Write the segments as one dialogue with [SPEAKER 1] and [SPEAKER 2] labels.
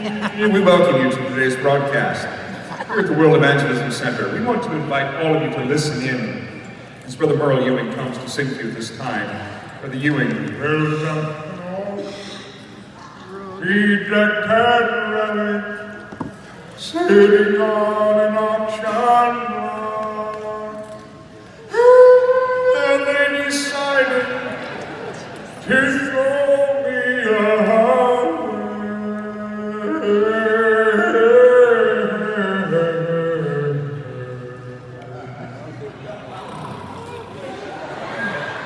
[SPEAKER 1] We welcome you to today's broadcast. Here at the World Evangelism Center, we want to invite all of you to listen in as Brother Merle Ewing comes to sing to you this time. Brother Ewing. Read that cattle rally, sitting on an auction block, and they decided to throw me a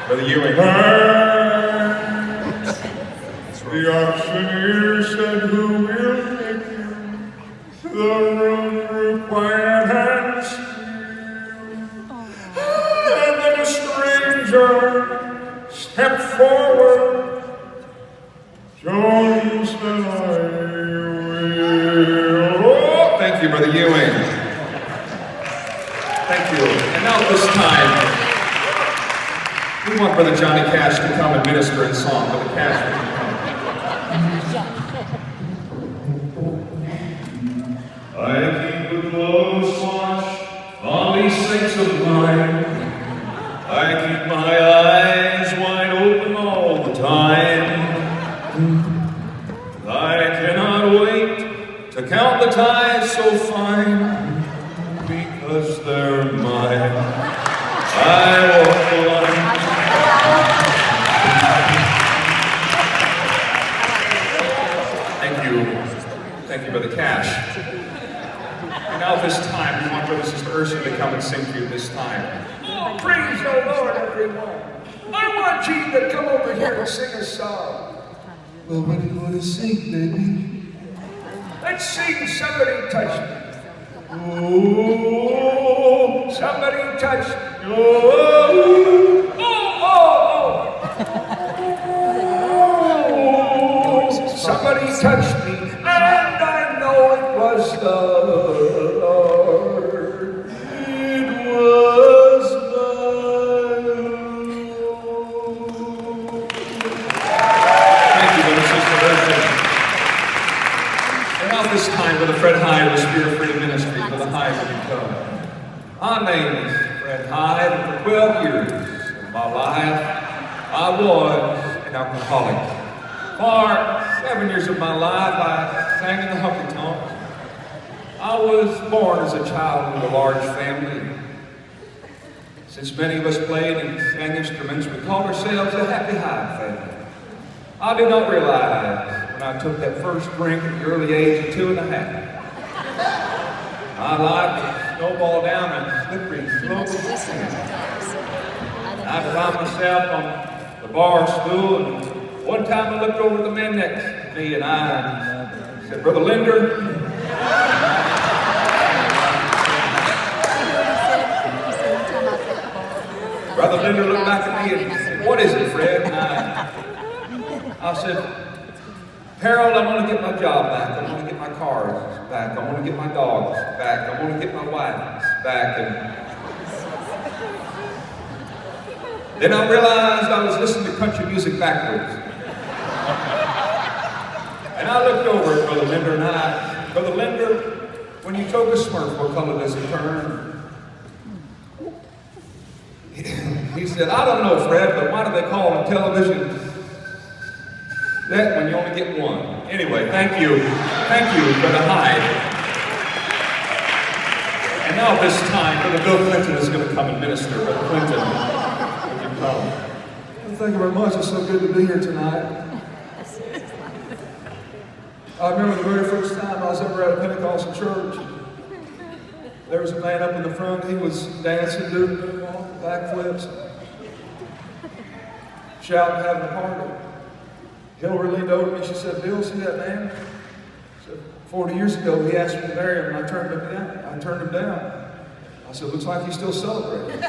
[SPEAKER 1] Brother Ewing. The auctioneer said, "Who will take you?" The room grew quiet and still. And then a stranger stepped forward. Jones said, "I will." Oh, thank you, Brother Ewing. Thank you. And now this time, we want Brother Johnny Cash to come and minister in song. Brother Cash, will you come? I keep a close watch on these things of mine. I keep my eyes wide open all the time. I cannot wait to count the ties so fine, because they're mine. I walk the line. Thank you, Brother Cash. And now this time, we want Brother Sister Ursula to come and sing to you this time.
[SPEAKER 2] Oh, praise the Lord, everyone. I want you to come over here and sing a song.
[SPEAKER 3] Well, what do you want to sing, baby?
[SPEAKER 2] Let's sing Somebody Touch Me.
[SPEAKER 3] Oh,
[SPEAKER 2] Somebody touch me.
[SPEAKER 3] oh,
[SPEAKER 2] Somebody touched me, and I know it was the Lord.
[SPEAKER 3] it was my Lord.
[SPEAKER 1] Thank you, Brother Sister Ursula. And now this time, Brother Fred Hyde of the Spirit of Freedom Ministry, Brother Hyde, will you come? My name is Fred Hyde, and for 12 years of my life, I was an alcoholic. For 7 years of my life, I sang in the honky tonks. I was born as a child with a large family. Since many of us played and sang instruments, we called ourselves a Happy Hyde family. I did not realize when I took that first drink at the early age of 2.5. My life would snowball down a slippery slope. I found myself on the bar stool, and one time I looked over at the man next to me and I said, "Brother Linder." Brother Linder looked back at me and said, "What is it, Fred?" And I said, "Harold, I want to get my job back. I want to get my cars back. I want to get my dogs back. I want to get my wife back." And then I realized I was listening to country music backwards. And I looked over at Brother Linder and I, "Brother Linder, when you toke a Smurf, what color does it turn?" He said, "I don't know, Fred, but why do they call a television that when you only get one?" Anyway, thank you, Brother Hyde. And now this time, Brother Bill Clinton is going to come and minister. Brother Clinton, would you come?
[SPEAKER 3] Well, thank you very much. It's so good to be here tonight. I remember the very first time I was ever at a Pentecostal church. There was a man up in the front. He was dancing, doing backflips, shouting, having a party. Hillary leaned over to me. She said, "Bill, see that man?" I said, 40 years ago, he asked me to marry him, and I turned him down. I said, "Looks like he's still celebrating."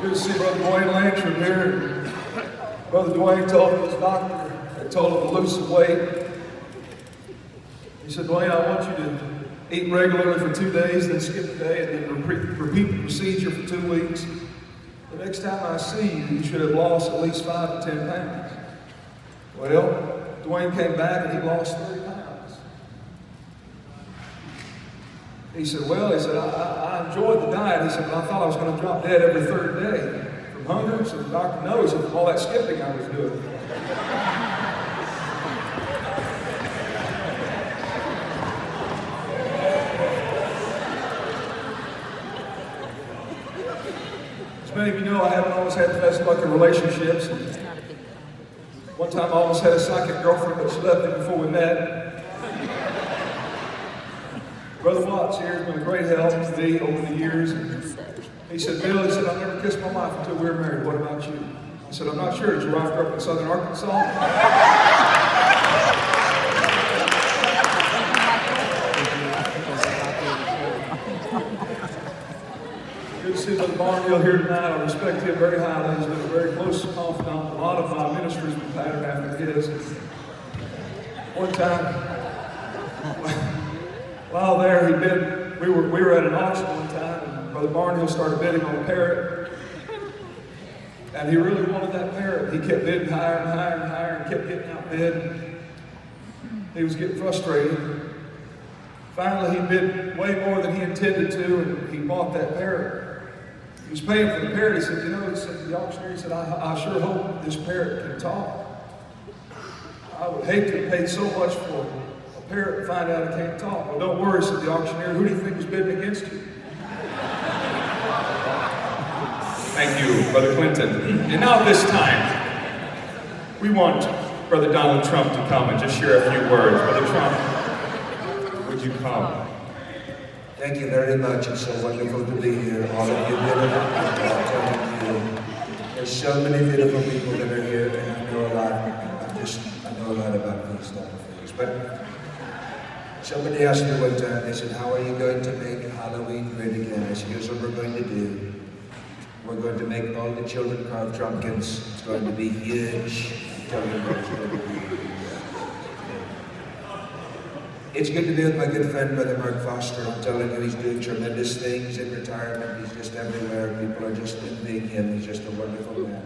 [SPEAKER 3] Good to see Brother Dwayne Langford here. Brother Dwayne told his doctor, they told him to lose some weight. He said, "Dwayne, I want you to eat regularly for 2 days, then skip a day, and then repeat the procedure for 2 weeks. The next time I see you, you should have lost at least 5 to 10 pounds. Well, Dwayne came back and he lost 30 pounds. He said, well, I enjoyed the diet. He said, but I thought I was going to drop dead every 3rd day from hunger. So the doctor knows from all that skipping I was doing. As many of you know, I haven't always had the best luck in relationships. One time I almost had a psychic girlfriend, but she left me before we met. Brother Watts here has been a great help to me over the years. He said, Bill, he said, I never kissed my wife until we were married. What about you? I said, I'm not sure. Did your wife grow up in southern Arkansas? Good to see Brother Barnhill here tonight. I respect him very highly. He's been a very close confidant. A lot of my ministries have been patterned after his. One time, while there, we were at an auction one time, and Brother Barnhill started bidding on a parrot. And he really wanted that parrot. He kept bidding higher and higher and higher and kept getting outbid. He was getting frustrated. Finally, he bid way more than he intended to, and he bought that parrot. He was paying for the parrot. He said, you know, he said to the auctioneer, he said, I sure hope this parrot can talk. I would hate to have paid so much for a parrot and find out it can't talk. Well, don't worry, said the auctioneer. Who do you think was bidding against you?
[SPEAKER 1] Thank you, Brother Clinton. And now at this time, we want Brother Donald Trump to come and just share a few words. Brother Trump, would you come?
[SPEAKER 4] Thank you very much. It's so wonderful to be here. All of you beautiful people, I'm telling you. There's so many beautiful people that are here, and I know a lot. I know a lot about these type of things. But somebody asked me one time, they said, how are you going to make Halloween great again? I said, here's what we're going to do. We're going to make all the children carve trumpkins. It's going to be huge. I'm telling you what it's going to be. It's good to be with my good friend, Brother Mark Foster. I'm telling you, he's doing tremendous things in retirement. He's just everywhere. People are just envying him. He's just a wonderful man.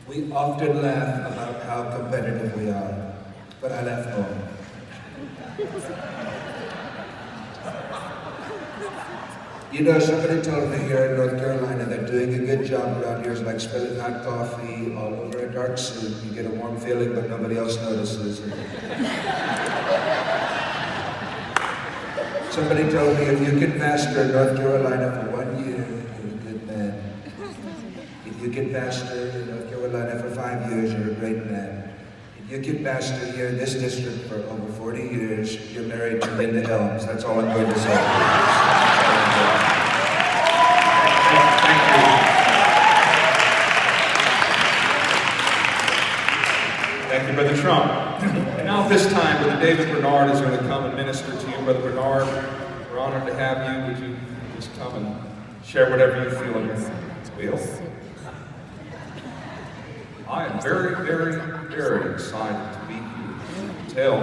[SPEAKER 4] We often laugh about how competitive we are, but I laugh more. You know, somebody told me here in North Carolina that doing a good job around here is like spilling hot coffee all over a dark soup. You get a warm feeling, but nobody else notices. Somebody told me if you can pastor in North Carolina for 1 year, you're a good man. If you can pastor in North Carolina for 5 years, you're a great man. If you can pastor here in this district for over 40 years, you're married to Linda Helms. That's all I'm going to say.
[SPEAKER 1] Thank you. Thank you, Brother Trump. And now at this time, Brother David Bernard is going to come and minister to you. Brother Bernard, we're honored to have you. Would you just come and share whatever you feel in your will? I am very, very, very excited to be here to tell.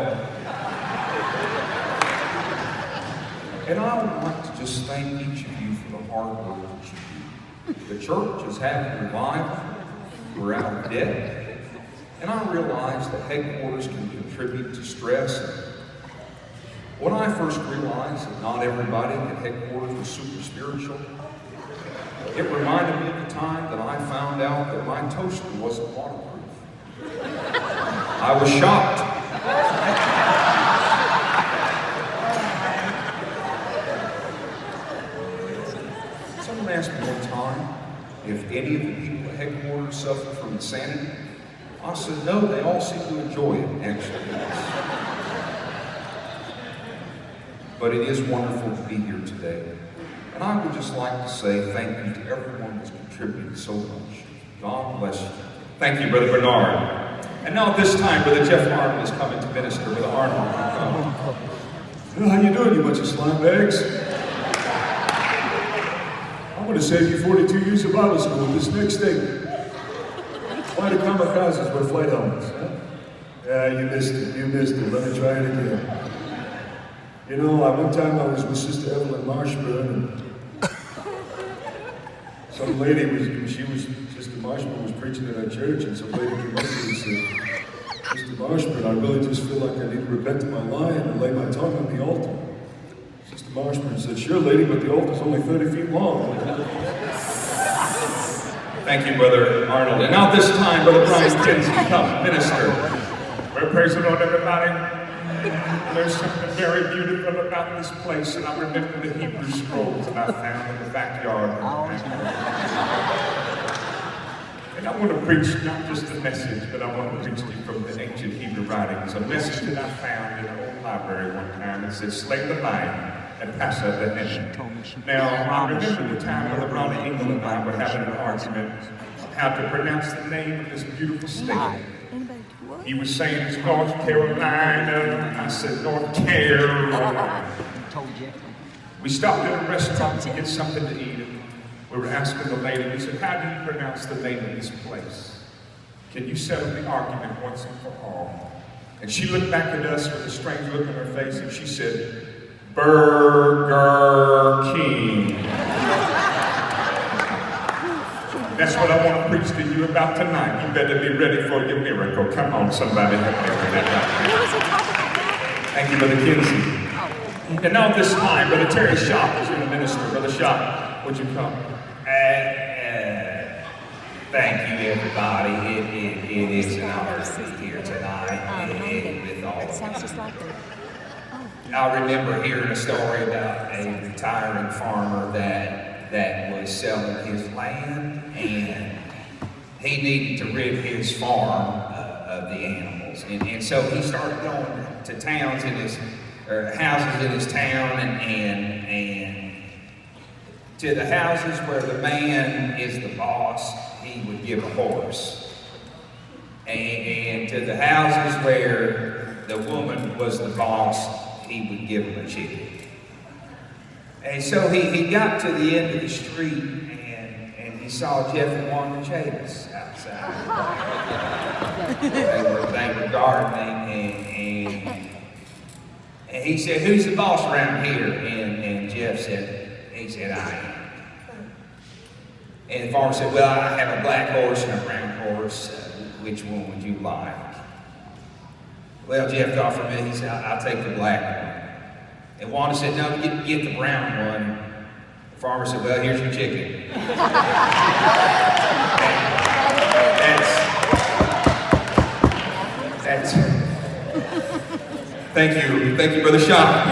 [SPEAKER 1] And I would like to just thank each of you for the hard work that you do. The church is having revival. We're out of debt. And I realize that headquarters can contribute to stress. When I first realized that not everybody at headquarters was super spiritual, it reminded me of the time that I found out that my toaster wasn't waterproof. I was shocked. Someone asked me one time if any of the people at headquarters suffer from insanity. I said, no, they all seem to enjoy it, actually. But it is wonderful to be here today. And I would just like to say thank you to everyone who's contributed so much. God bless you. Thank you, Brother Bernard. And now at this time, Brother Jeff Arnold is coming to minister. Brother Arnold,
[SPEAKER 3] Well, how you doing, you bunch of slime bags? I'm going to save you 42 years of Bible school with this next statement. Why do kamikazes wear flight helmets? Huh? Yeah, you missed it. Let me try it again. You know, one time I was with Sister Evelyn Marshburn, and some lady Sister Marshburn was preaching at our church, and some lady came up to me and said, Sister Marshburn, I really just feel like I need to repent of my lying and lay my tongue on the altar. Sister Marshburn said, sure, lady, but the altar's only 30 feet long.
[SPEAKER 1] Thank you, Brother Arnold. And now this time, Brother Brian Kinsey, come, minister.
[SPEAKER 2] Well, praise the Lord, everybody. There's something very beautiful about this place, and I remember the Hebrew scrolls that I found in the backyard. And I want to preach not just a message, but I want to preach to you from the ancient Hebrew writings. A message that I found in an old library one time that says, slay the lion and pass up the enemy. Now, I remember the time when Ronnie England and I were having an argument on how to pronounce the name of this beautiful state. He was saying it's North Carolina. I said North Carolina. We stopped at a restaurant to get something to eat. We were asking the lady, we said, how do you pronounce the name of this place? Can you settle the argument once and for all? And she looked back at us with a strange look on her face and she said, Burger King. That's what I want to preach to you about tonight. You better be ready for your miracle. Come on, somebody help me with that.
[SPEAKER 1] Thank you, Brother Kinsey.
[SPEAKER 2] And now at this time, Brother Terry Shock is going to minister. Brother Shock, would you come?
[SPEAKER 5] Thank you, everybody. It is an honor to be here tonight with all of you. I remember hearing a story about a retiring farmer that was selling his land, and he needed to rid his farm of the animals. And so he started going to towns in his, or houses in his town, and to the houses where the man is the boss, he would give a horse. And to the houses where the woman was the boss, he would give him a chicken. And so he got to the end of the street and he saw Jeff and Wanda Chavis outside. they were gardening and he said, who's the boss around here? And Jeff said, I am. And the farmer said, well, I have a black horse and a brown horse. Which one would you like? Well, Jeff offered me, he said, I'll take the black one. And Wanda said, no, get the brown one. The farmer said, well, here's your chicken. That's
[SPEAKER 1] Thank you, Brother Shock.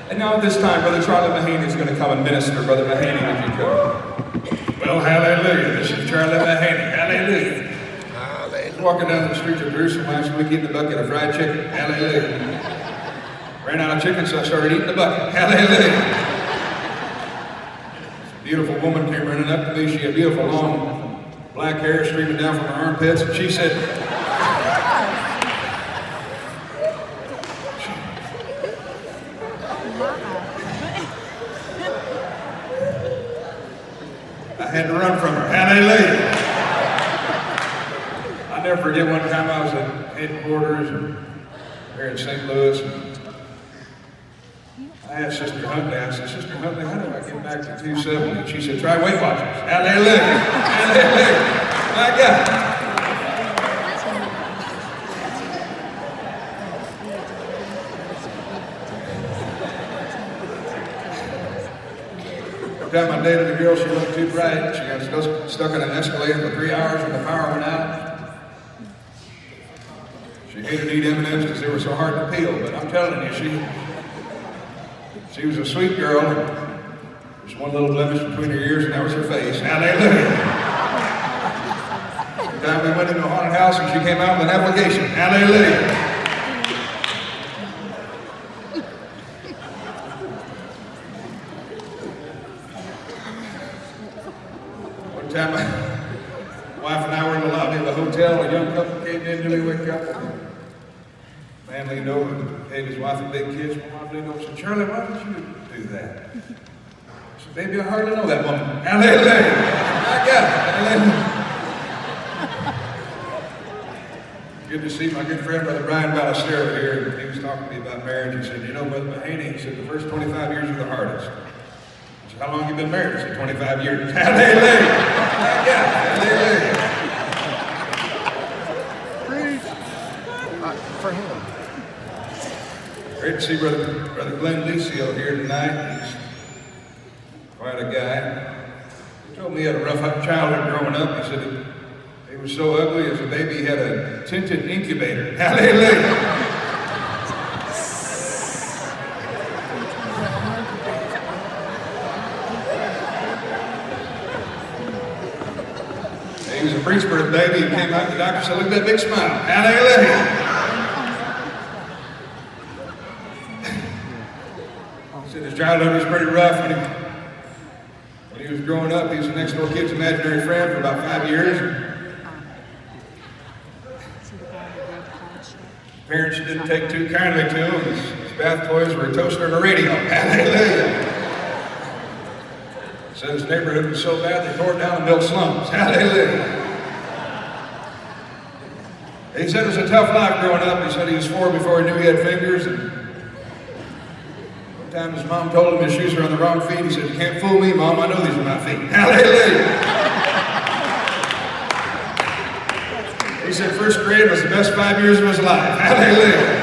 [SPEAKER 1] And now at this time, Brother Charles Mahaney is going to come and minister. Brother Mahaney, would you come?
[SPEAKER 2] Well, hallelujah. This is Charlie Mahaney. Hallelujah.
[SPEAKER 3] Walking down the streets of Jerusalem last week eating a bucket of fried chicken. Hallelujah. Ran out of chicken, so I started eating the bucket. Hallelujah. This beautiful woman came running up to me. She had beautiful long black hair streaming down from her armpits, and she said, I had to run from her. Hallelujah. I'll never forget one time I was at headquarters here in St. Louis. And I asked Sister Huntley, Sister Huntley, how do I get back to 270? And she said, try Weight Watchers. Hallelujah. Hallelujah. My God. Every time I dated a girl, she looked too bright. She got stuck in an escalator for 3 hours when the power went out. She hated to eat M&Ms because they were so hard to peel, but I'm telling you, she was a sweet girl. Just one little blemish between her ears, and that was her face. Hallelujah. Every time we went into a haunted house, and she came out with an application. Hallelujah. Time my wife and I were in the lobby of the hotel, a young couple came in, newly wake up. The man leaned over and gave his wife a big kiss. My wife leaned over and said, Charlie, why did you do that? I said, baby, I hardly know that woman. Hallelujah. My God. Hallelujah. Good to see my good friend, Brother Brian Ballestero here, and he was talking to me about marriage. He said, you know, Brother Mahaney, he said, the first 25 years are the hardest. I said, how long have you been married? He said, 25 years. Hallelujah! Yeah, hallelujah!
[SPEAKER 6] For him.
[SPEAKER 3] Great to see Brother Glenn Lucio here tonight. He's quite a guy. He told me he had a rough childhood growing up. He said he was so ugly as a baby he had a tinted incubator. Hallelujah! He was a Breechburg baby. He came out, the doctor said, look at that big smile. Hallelujah! He said his childhood was pretty rough. When he was growing up, he was the next door kid's imaginary friend for about 5 years. Parents didn't take too kindly to him. His bath toys were a toaster and a radio. Hallelujah! Said his neighborhood was so bad they tore it down and built slums. Hallelujah! He said it was a tough life growing up. He said he was 4 before he knew he had fingers. And one time his mom told him his shoes were on the wrong feet. He said, you can't fool me, Mom. I know these are my feet. Hallelujah! He said first grade was the best 5 years of his life. Hallelujah!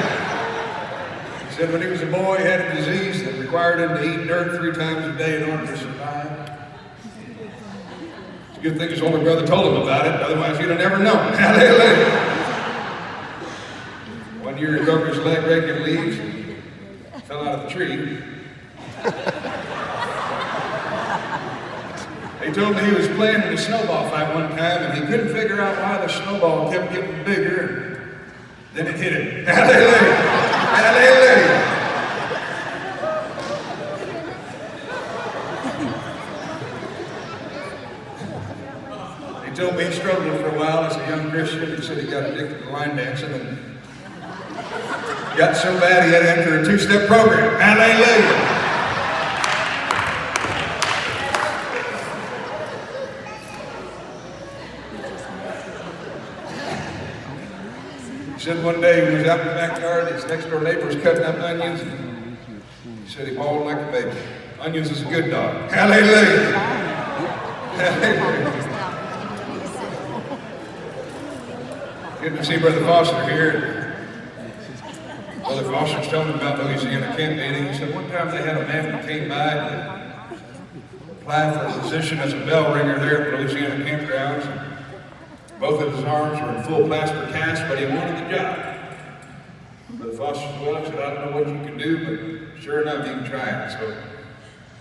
[SPEAKER 3] He said when he was a boy, he had a disease that required him to eat dirt 3 times a day in order to survive. It's a good thing his older brother told him about it, otherwise he'd have never known. Hallelujah! One year he broke his leg raking leaves and fell out of the tree. He told me he was playing in a snowball fight one time and he couldn't figure out why the snowball kept getting bigger. Then it hit him. Hallelujah! Hallelujah! He told me he struggled for a while as a young Christian. He said he got addicted to line dancing and got so bad he had to enter a 2-step program. Hallelujah! He said one day when he was out in the backyard, his next door neighbor was cutting up onions. And he said he bawled like a baby. Onions is a good dog. Hallelujah! Hallelujah! Good to see Brother Foster here. Brother Foster's telling me about Louisiana camp meeting. He said one time they had a man who came by to apply for a position as a bell ringer there at the Louisiana campgrounds. Both of his arms were in full plaster cast, but he wanted the job. Brother Foster said, well, I said, I don't know what you can do, but sure enough, you can try it. So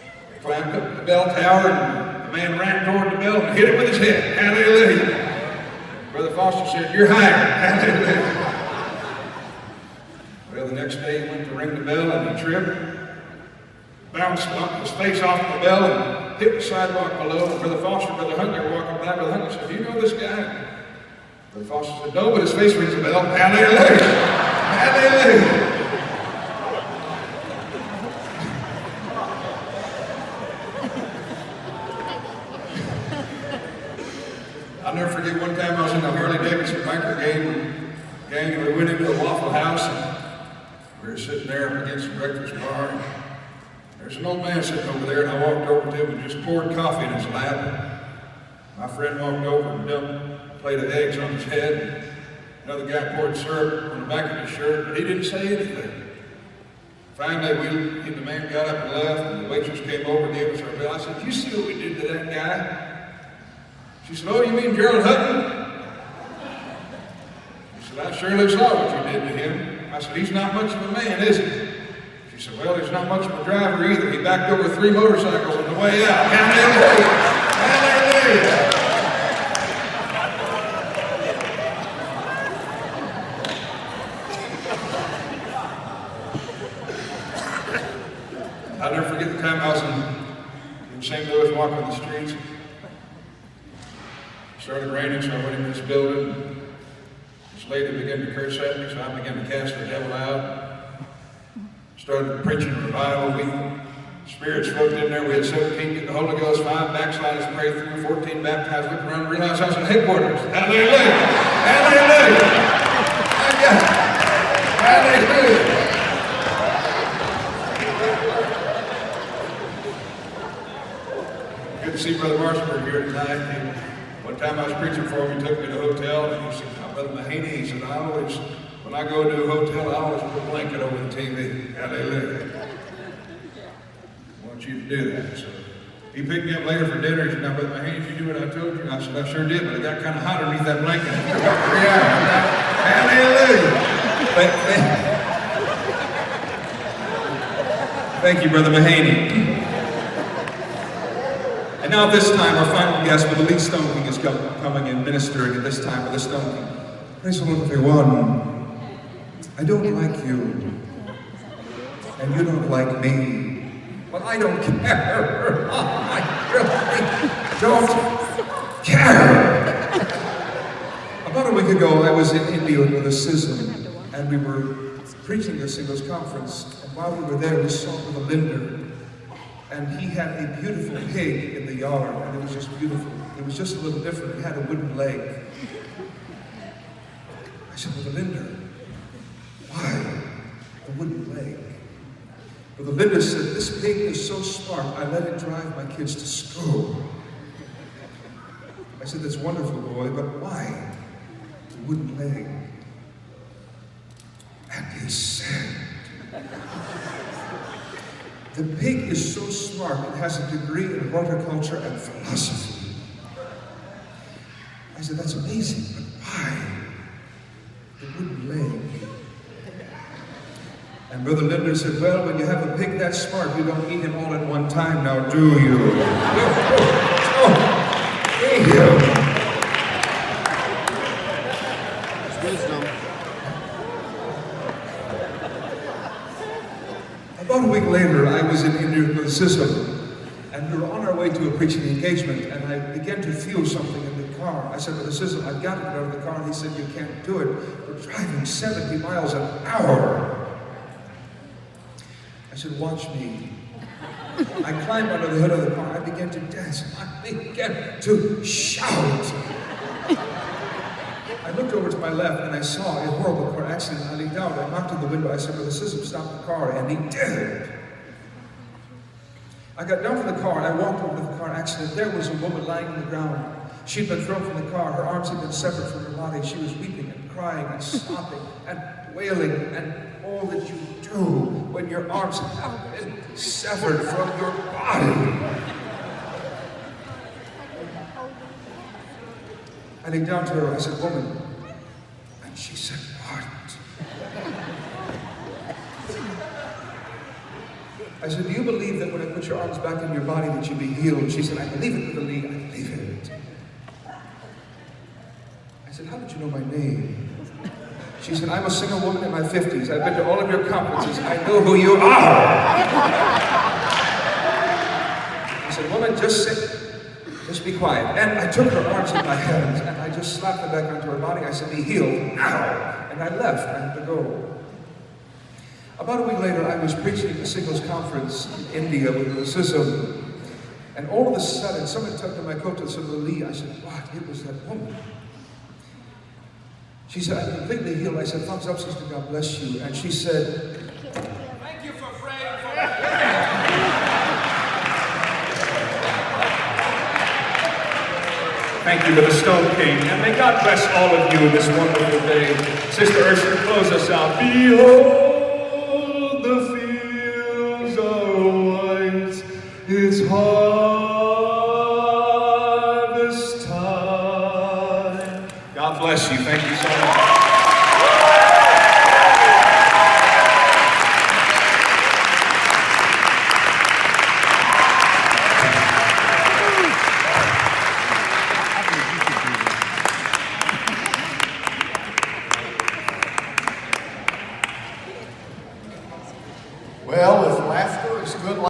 [SPEAKER 3] he climbed up the bell tower, and the man ran toward the bell and hit it with his head. Hallelujah! Brother Foster said, you're hired. Hallelujah! Well, the next day he went to ring the bell and he tripped, bounced his face off the bell and hit the sidewalk below. And Brother Foster and Brother Hunter were walking by. Brother Hunter said, do you know this guy? Brother Foster said, no, but his face rings a bell. Hallelujah! Hallelujah! I'll never forget one time I was in the Harley Davidson biker gang and we went into a Waffle House and we were sitting there up against the breakfast bar. And there's an old man sitting over there and I walked over to him and just poured coffee in his lap. My friend walked over and dumped a plate of eggs on his head. Another guy poured syrup on the back of his shirt, but he didn't say anything. Finally, the man got up and left, and the waitress came over and gave us our bill. I said, you see what we did to that guy? She said, oh, you mean Gerald Hutton? She said, I surely saw what you did to him. I said, he's not much of a man, is he? She said, well, he's not much of a driver either. He backed over 3 motorcycles on the way out. Hallelujah! Hallelujah! I'll never forget the time I was in St. Louis walking the streets. It started raining, so I went into this building. This lady began to curse at me, so I began to cast the devil out. Started preaching revival. Spirits floated in there. We had 17 get the Holy Ghost, 5 backsliders prayed through, 14 baptized, looked around and realized I was in headquarters. Hallelujah! Hallelujah! Hallelujah. Good to see Brother Marshall here tonight. One time I was preaching for him, he took me to a hotel, and he said, "Now, Brother Mahaney," he said, when I go to a hotel, I always put a blanket over the TV. Hallelujah. I want you to do that. So he picked me up later for dinner. He said, "Now, Brother Mahaney, did you do what I told you?" And I said, "I sure did, but it got kind of hot underneath that blanket." Hallelujah. Thank you, Brother Mahaney. And now at this time, our final guest with the lead Stone King is coming and ministering at this time with the Stone King. Praise the Lord, everyone. I don't like you, and you don't like me, but I don't care. I really don't care. About a week ago, I was in India with a schism, and we were preaching a singles conference, and while we were there, we saw Brother Linder. And he had a beautiful pig in the yard, and it was just beautiful. It was just a little different. It had a wooden leg. I said, "Brother Linder, why a wooden leg?" Brother Linder said, "This pig is so smart, I let it drive my kids to school." I said, "That's wonderful, boy, but why the wooden leg?" And he said, "The pig is so smart, it has a degree in horticulture and philosophy." I said, "That's amazing, but why the wooden leg?" And Brother Linder said, "Well, when you have a pig that smart, you don't eat him all at one time, now do you?" Thank you.
[SPEAKER 6] It's wisdom.
[SPEAKER 3] About a week later, I was in India with Sism, and we were on our way to a preaching engagement, and I began to feel something in the car. I said, "Brother Sism, I've got to get out of the car." And he said, "You can't do it. We're driving 70 miles an hour." I said, "Watch me." I climbed under the hood of the car. I began to dance. I began to shout. I looked over to my left and I saw a horrible car accident. I leaned out, I knocked on the window. I said, "Brother Sism, stop the car," and he did. I got down from the car and I walked over to the car accident. There was a woman lying on the ground. She'd been thrown from the car. Her arms had been severed from her body. She was weeping and crying and sobbing and wailing, and all that you do when your arms have been severed from your body. I leaned down to her, I said, "Woman," and she said, "What?" I said, "Do you believe that when I put your arms back in your body that you'll be healed?" She said, "I believe it, Brother Lee, I believe it." I said, "How did you know my name?" She said, "I'm a single woman in my 50s. I've been to all of your conferences. I know who you are." I said, "Woman, just sit. Just be quiet." And I took her arms in my hands and I just slapped them back onto her body. I said, "Be healed now." And I left. I had to go. About a week later, I was preaching at the singles conference in India with the Sism. And all of a sudden, someone tugged at my coat and said, "Brother Lee." I said, "What? It was that woman." She said, "I'm completely healed." I said, "Thumbs up, sister, God bless you." And she said,
[SPEAKER 6] Thank you for praying for me.
[SPEAKER 2] Thank you to the Stone King, and may God bless all of you this wonderful day. Sister Ursula, close us out. Behold, the fields are white, it's harvest time. God bless you. Thank you so much.